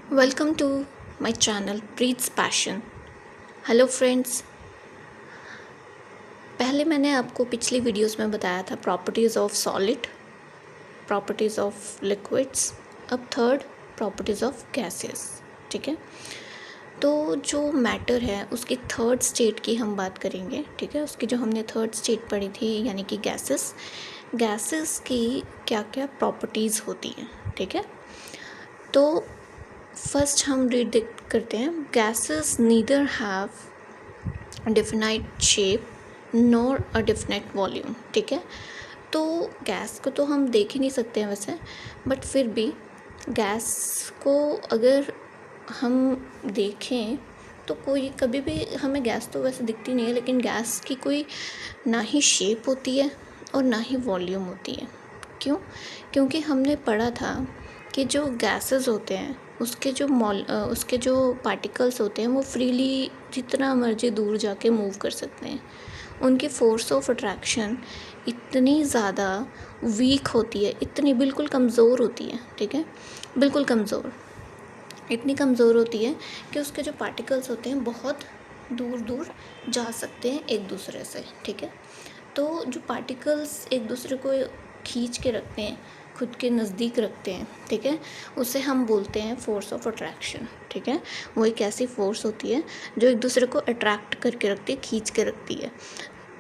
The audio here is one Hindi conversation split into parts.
Welcome to my channel Preet's passion. Hello friends, पहले मैंने आपको पिछली वीडियोस में बताया था properties of solid, properties of liquids, अब थर्ड प्रॉपर्टीज़ ऑफ गैसेस। ठीक है, तो जो मैटर है उसकी थर्ड स्टेट की हम बात करेंगे। ठीक है, उसकी जो हमने थर्ड स्टेट पढ़ी थी यानी कि गैसेस, गैसेस की क्या क्या प्रॉपर्टीज़ होती हैं। ठीक है, तो फर्स्ट हम रीड करते हैं। Gases neither have definite shape nor a definite volume. ठीक है, तो गैस को तो हम देख ही नहीं सकते हैं वैसे, बट फिर भी गैस को अगर हम देखें तो कोई कभी भी हमें गैस तो वैसे दिखती नहीं है, लेकिन गैस की कोई ना ही शेप होती है और ना ही वॉल्यूम होती है। क्यों? क्योंकि हमने पढ़ा था कि जो गैसेस होते हैं उसके जो पार्टिकल्स होते हैं वो फ्रीली जितना मर्जी दूर जाके मूव कर सकते हैं। उनकी फोर्स ऑफ अट्रैक्शन इतनी ज़्यादा वीक होती है, इतनी बिल्कुल कमज़ोर होती है। ठीक है, बिल्कुल कमज़ोर, इतनी कमज़ोर होती है कि उसके जो पार्टिकल्स होते हैं बहुत दूर दूर जा सकते हैं एक दूसरे से। ठीक है, तो जो पार्टिकल्स एक दूसरे को खींच के रखते हैं, खुद के नज़दीक रखते हैं, ठीक है, उसे हम बोलते हैं फोर्स ऑफ अट्रैक्शन। ठीक है, वो एक ऐसी फोर्स होती है जो एक दूसरे को अट्रैक्ट करके रखती है, खींच के रखती है।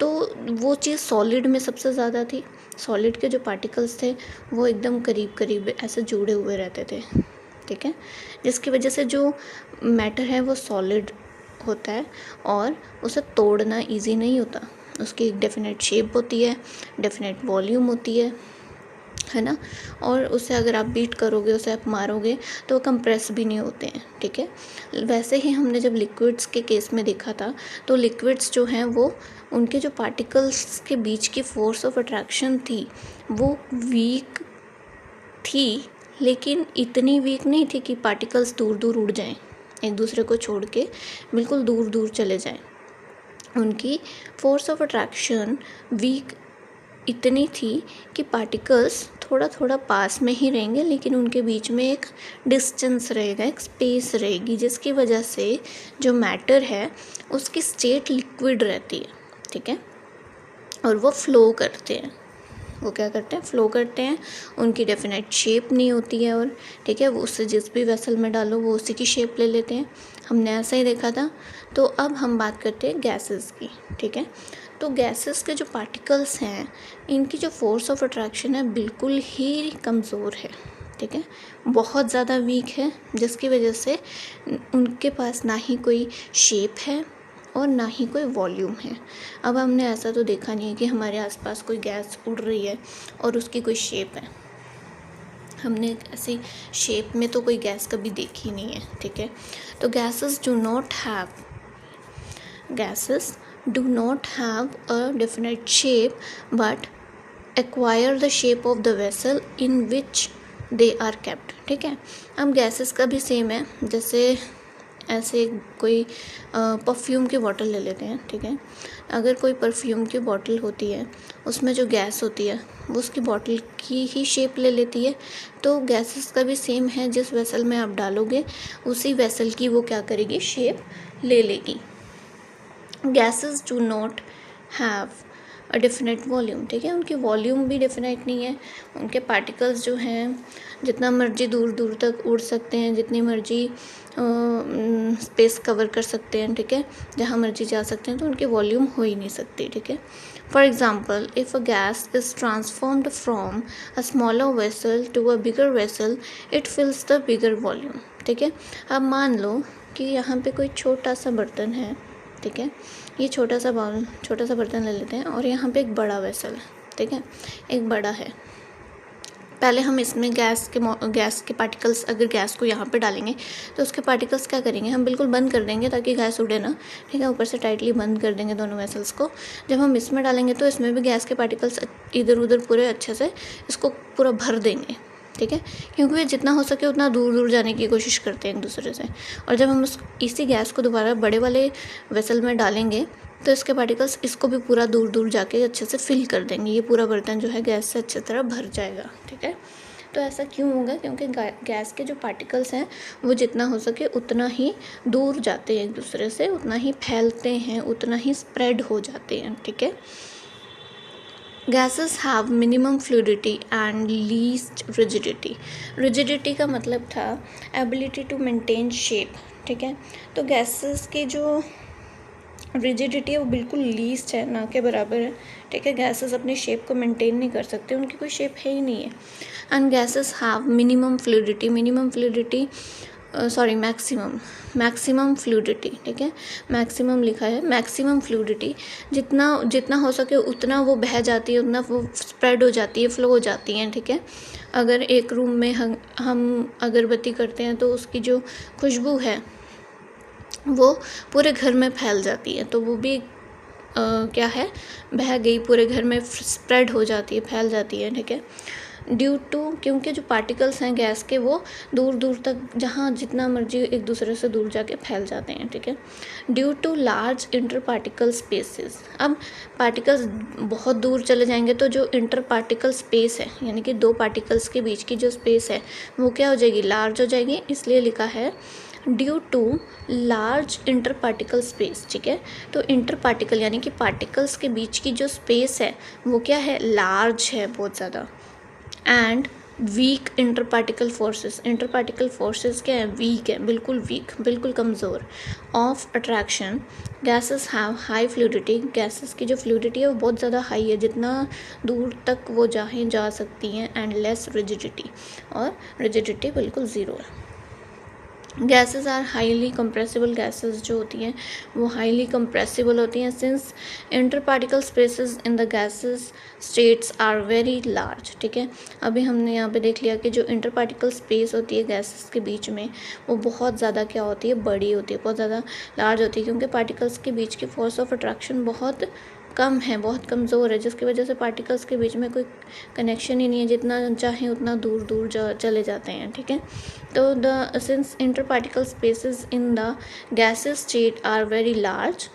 तो वो चीज़ सॉलिड में सबसे ज़्यादा थी। सॉलिड के जो पार्टिकल्स थे वो एकदम करीब करीब ऐसे जुड़े हुए रहते थे। ठीक है, जिसकी वजह से जो मैटर है वो सॉलिड होता है और उसे तोड़ना इजी नहीं होता। उसकी एक डेफिनेट शेप होती है, डेफिनेट वॉल्यूम होती है ना, और उसे अगर आप बीट करोगे, उसे आप मारोगे तो वो कंप्रेस भी नहीं होते हैं। ठीक है, वैसे ही हमने जब लिक्विड्स के केस में देखा था तो लिक्विड्स जो हैं वो उनके जो पार्टिकल्स के बीच की फोर्स ऑफ अट्रैक्शन थी वो वीक थी, लेकिन इतनी वीक नहीं थी कि पार्टिकल्स दूर दूर उड़ जाएं, एक दूसरे को छोड़ के बिल्कुल दूर दूर चले जाएं। उनकी फोर्स ऑफ अट्रैक्शन वीक इतनी थी कि पार्टिकल्स थोड़ा थोड़ा पास में ही रहेंगे, लेकिन उनके बीच में एक डिस्टेंस रहेगा, एक स्पेस रहेगी, जिसकी वजह से जो मैटर है उसकी स्टेट लिक्विड रहती है। ठीक है, और वो फ्लो करते हैं। वो क्या करते हैं? फ्लो करते हैं। उनकी डेफिनेट शेप नहीं होती है, और ठीक है, वो उससे जिस भी वेसल में डालो वो उसी की शेप ले लेते हैं। हमने ऐसा ही देखा था। तो अब हम बात करते हैं गैसेस की। ठीक है, तो गैसेस के जो पार्टिकल्स हैं इनकी जो फोर्स ऑफ अट्रैक्शन है बिल्कुल ही कमज़ोर है। ठीक है, बहुत ज़्यादा वीक है, जिसकी वजह से उनके पास ना ही कोई शेप है और ना ही कोई वॉल्यूम है। अब हमने ऐसा तो देखा नहीं है कि हमारे आसपास कोई गैस उड़ रही है और उसकी कोई शेप है। हमने ऐसी शेप में तो कोई गैस कभी देखी नहीं है। ठीक है, तो gases do not have a definite shape but acquire the shape of the vessel in which they are kept. ठीक है, अब गैसेस का भी सेम है। जैसे ऐसे कोई परफ्यूम की बॉटल ले लेते हैं। ठीक है, अगर कोई परफ्यूम की बॉटल होती है उसमें जो गैस होती है वो उसकी बॉटल की ही शेप ले लेती है। तो गैसेस का भी सेम है, जिस वेसल में आप डालोगे उसी वेसल की वो क्या करेगी? शेप ले लेगी। Gases do not have a definite volume. ठीक है, उनकी वॉल्यूम भी डेफिनेट नहीं है। उनके पार्टिकल्स जो हैं जितना मर्जी दूर दूर तक उड़ सकते हैं, जितनी मर्जी स्पेस कवर कर सकते हैं। ठीक है, जहाँ मर्जी जा सकते हैं, तो उनकी वॉल्यूम हो ही नहीं सकती। ठीक है, for example if a gas is transformed from a smaller vessel to a bigger vessel it fills the bigger volume. ठीक है, अब मान लो कि यहाँ पे कोई छोटा सा बर्तन है। ठीक है, ये छोटा सा बर्तन ले लेते हैं और यहाँ पे एक बड़ा वेसल है। ठीक है, एक बड़ा है। पहले हम इसमें गैस के पार्टिकल्स, अगर गैस को यहाँ पे डालेंगे तो उसके पार्टिकल्स क्या करेंगे? हम बिल्कुल बंद कर देंगे ताकि गैस उड़े ना। ठीक है, ऊपर से टाइटली बंद कर देंगे दोनों वेसल्स को। जब हम इसमें डालेंगे तो इसमें भी गैस के पार्टिकल्स इधर उधर पूरे अच्छे से इसको पूरा भर देंगे। ठीक है, क्योंकि वे जितना हो सके उतना दूर दूर जाने की कोशिश करते हैं एक दूसरे से। और जब हम इसी गैस को दोबारा बड़े वाले वेसल में डालेंगे तो इसके पार्टिकल्स इसको भी पूरा दूर दूर जाके अच्छे से फिल कर देंगे। ये पूरा बर्तन जो है गैस से अच्छी तरह भर जाएगा। ठीक है, तो ऐसा क्यों होगा? क्योंकि गैस के जो पार्टिकल्स हैं वो जितना हो सके उतना ही दूर जाते हैं एक दूसरे से, उतना ही फैलते हैं, उतना ही स्प्रेड हो जाते हैं, ठीक है। Gases have minimum fluidity and least rigidity. Rigidity का मतलब था एबिलिटी टू मेंटेन शेप, ठीक है। तो गैसेस की जो रिजिडिटी है वो बिल्कुल लीस्ट है, ना के बराबर है, ठीक है। गैसेस अपनी शेप को मेंटेन नहीं कर सकते, उनकी कोई शेप है ही नहीं है। And gases have minimum fluidity, maximum fluidity, ठीक है। मैक्सिमम लिखा है, मैक्सिमम फ्लूइडिटी, जितना हो सके उतना वो बह जाती है, उतना वो स्प्रेड हो जाती है, फ्लो हो जाती हैं, ठीक है। अगर एक रूम में हम अगरबत्ती करते हैं तो उसकी जो खुशबू है वो पूरे घर में फैल जाती है, तो वो भी क्या है, बह गई, पूरे घर में स्प्रेड हो जाती है, फैल जाती है, ठीक है। ड्यू टू, क्योंकि जो पार्टिकल्स हैं गैस के वो दूर दूर तक, जहाँ जितना मर्जी एक दूसरे से दूर जाके फैल जाते हैं, ठीक है। Due to large inter particle spaces, अब पार्टिकल्स बहुत दूर चले जाएंगे तो जो इंटर पार्टिकल स्पेस है, यानी कि दो पार्टिकल्स के बीच की जो स्पेस है वो क्या हो जाएगी, लार्ज हो जाएगी, इसलिए लिखा है due to large inter particle space, ठीक है। तो इंटर पार्टिकल यानी कि पार्टिकल्स के बीच की जो स्पेस है वो क्या है, लार्ज है, बहुत ज़्यादा। And weak inter particle forces, inter particle forces क्या है, वीक है, बिल्कुल वीक, बिल्कुल कमज़ोर। Of attraction, gases have high fluidity, gases की जो फ्लूइडिटी है वो बहुत ज़्यादा हाई है, जितना दूर तक वो जा सकती हैं। एंड लेस रिजिडिटी, और रिजिडिटी बिल्कुल ज़ीरो है। Gases are highly compressible, gases जो होती हैं वो हाईली कंप्रेसिबल होती हैं, since inter particle spaces in the gases states are very large, ठीक है। अभी हमने यहाँ पे देख लिया कि जो इंटर पार्टिकल स्पेस होती है गैसेस के बीच में वो बहुत ज़्यादा क्या होती है, बड़ी होती है, बहुत ज़्यादा लार्ज होती है, क्योंकि पार्टिकल्स के बीच की फोर्स ऑफ अट्रैक्शन बहुत कम है, बहुत कमज़ोर है, जिसकी वजह से पार्टिकल्स के बीच में कोई कनेक्शन ही नहीं है, जितना चाहें उतना दूर दूर चले जाते हैं, ठीक है। तो the since inter particle spaces in the gases state are very large,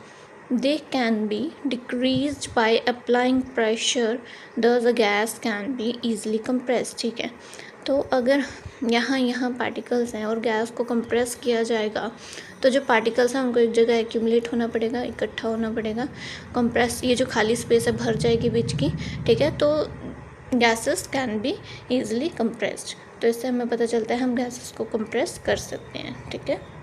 they can be decreased by applying pressure, thus the gas can be easily compressed, ठीक है। तो अगर यहाँ पार्टिकल्स हैं और गैस को कंप्रेस किया जाएगा तो जो पार्टिकल्स हैं उनको एक जगह एक्यूमुलेट होना पड़ेगा, इकट्ठा होना पड़ेगा, कंप्रेस, ये जो खाली स्पेस है भर जाएगी बीच की, ठीक है। तो gases can be easily compressed, तो इससे हमें पता चलता है हम गैसेस को कंप्रेस कर सकते हैं, ठीक है।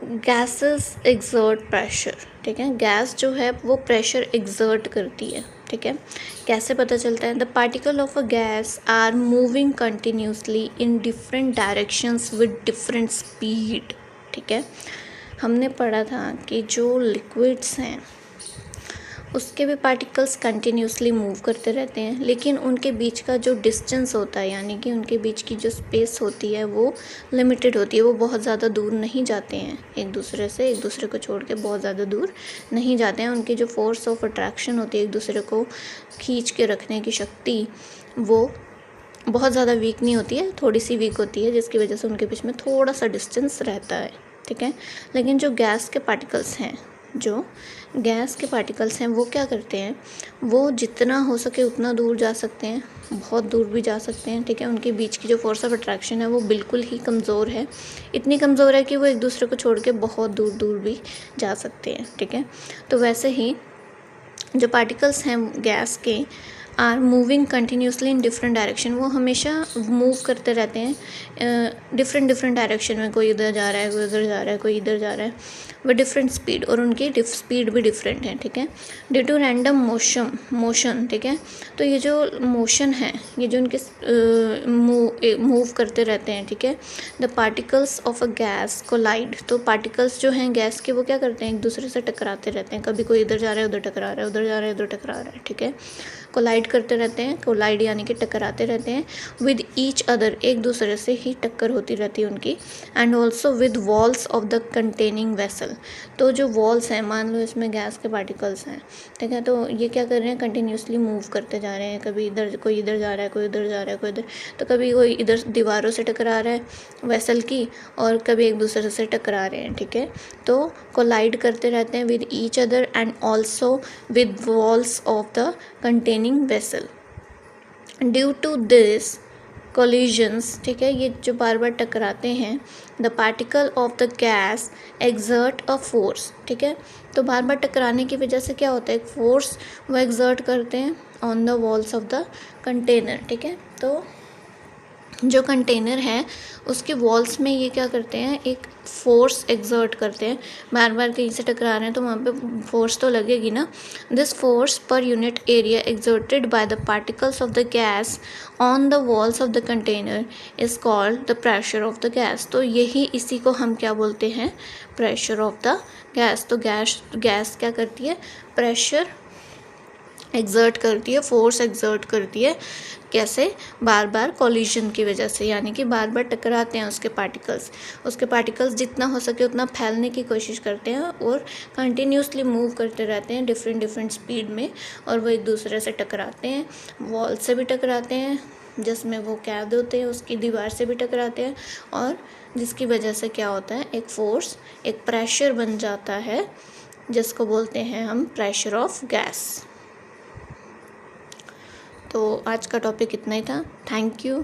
गैसेस एक्सर्ट प्रेशर, ठीक है। गैस जो है वो प्रेशर एक्सर्ट करती है, ठीक है। कैसे पता चलता है, the particle of a gas are moving continuously in different directions with different speed, ठीक है। हमने पढ़ा था कि जो लिक्विड्स हैं उसके भी पार्टिकल्स कंटिन्यूसली मूव करते रहते हैं, लेकिन उनके बीच का जो डिस्टेंस होता है, यानी कि उनके बीच की जो स्पेस होती है वो लिमिटेड होती है, वो बहुत ज़्यादा दूर नहीं जाते हैं एक दूसरे को छोड़ के बहुत ज़्यादा दूर नहीं जाते हैं। उनकी जो फोर्स ऑफ अट्रैक्शन होती है, एक दूसरे को खींच के रखने की शक्ति, वो बहुत ज़्यादा वीक नहीं होती है, थोड़ी सी वीक होती है, जिसकी वजह से उनके बीच में थोड़ा सा डिस्टेंस रहता है, ठीक है। लेकिन जो गैस के पार्टिकल्स हैं वो क्या करते हैं, वो जितना हो सके उतना दूर जा सकते हैं, बहुत दूर भी जा सकते हैं, ठीक है। उनके बीच की जो फोर्स ऑफ अट्रैक्शन है वो बिल्कुल ही कमज़ोर है, इतनी कमज़ोर है कि वो एक दूसरे को छोड़ के बहुत दूर दूर भी जा सकते हैं, ठीक है। तो वैसे ही जो पार्टिकल्स हैं गैस के are moving continuously in different direction, वो हमेशा मूव करते रहते हैं डिफरेंट डायरेक्शन में, कोई इधर जा रहा है, कोई उधर जा रहा है, कोई इधर जा रहा है, वो डिफरेंट स्पीड, और उनकी स्पीड भी डिफरेंट है, ठीक है। ड्यू टू रैंडम मोशन, ठीक है। तो ये जो मोशन है, ये जो उनके मूव करते रहते हैं, ठीक है। The particles of a gas collide, तो पार्टिकल्स जो हैं गैस के वो क्या करते हैं, एक दूसरे से टकराते रहते हैं, कभी कोई इधर जा रहा है उधर टकरा रहा है, उधर जा रहा है उधर टकरा रहा है, ठीक है। कोलाइड करते रहते हैं, कोलाइड यानी कि टकराते रहते हैं, विद ईच अदर, एक दूसरे से ही टक्कर होती रहती है उनकी, and also with walls of the containing vessel. तो जो वॉल्स हैं, मान लो इसमें गैस के पार्टिकल्स हैं, ठीक है, तो ये क्या कर रहे हैं, कंटिन्यूसली मूव करते जा रहे हैं, कभी इधर, कोई इधर जा रहा है, कोई उधर जा रहा है, कोई इधर, तो कभी कोई इधर दीवारों से टकरा रहा है वेसल की, और कभी एक दूसरे से टकरा रहे हैं, ठीक है। तो कोलाइड करते रहते हैं with each other and also with walls of the containing vessel. Due to this collisions, ठीक है, ये जो बार बार टकराते हैं, the particle of the gas exert a force, ठीक है, तो बार बार टकराने की वजह से क्या होता है, एक फोर्स वो एक्सर्ट करते हैं on the walls of the container, ठीक है। तो जो कंटेनर है उसके वॉल्स में ये क्या करते हैं, एक फोर्स एक्सर्ट करते हैं, बार बार कहीं से टकरा रहे हैं तो वहाँ पे फोर्स तो लगेगी ना। This force per unit area exerted by the particles of the gas on the walls of the container is called the pressure of the gas. तो यही इसी को हम क्या बोलते हैं, प्रेशर ऑफ द गैस। तो गैस क्या करती है, प्रेशर एक्सर्ट करती है, फोर्स एक्सर्ट करती है, कैसे, बार बार कोलिजन की वजह से, यानी कि बार बार टकराते हैं उसके पार्टिकल्स जितना हो सके उतना फैलने की कोशिश करते हैं और कंटिन्यूसली मूव करते रहते हैं डिफरेंट स्पीड में, और वो एक दूसरे से टकराते हैं, वॉल से भी टकराते हैं जिसमें वो कैद होते हैं, उसकी दीवार से भी टकराते हैं, और जिसकी वजह से क्या होता है, एक फोर्स, एक प्रेशर बन जाता है जिसको बोलते हैं हम प्रेशर ऑफ गैस। तो आज का टॉपिक इतना ही था। Thank you.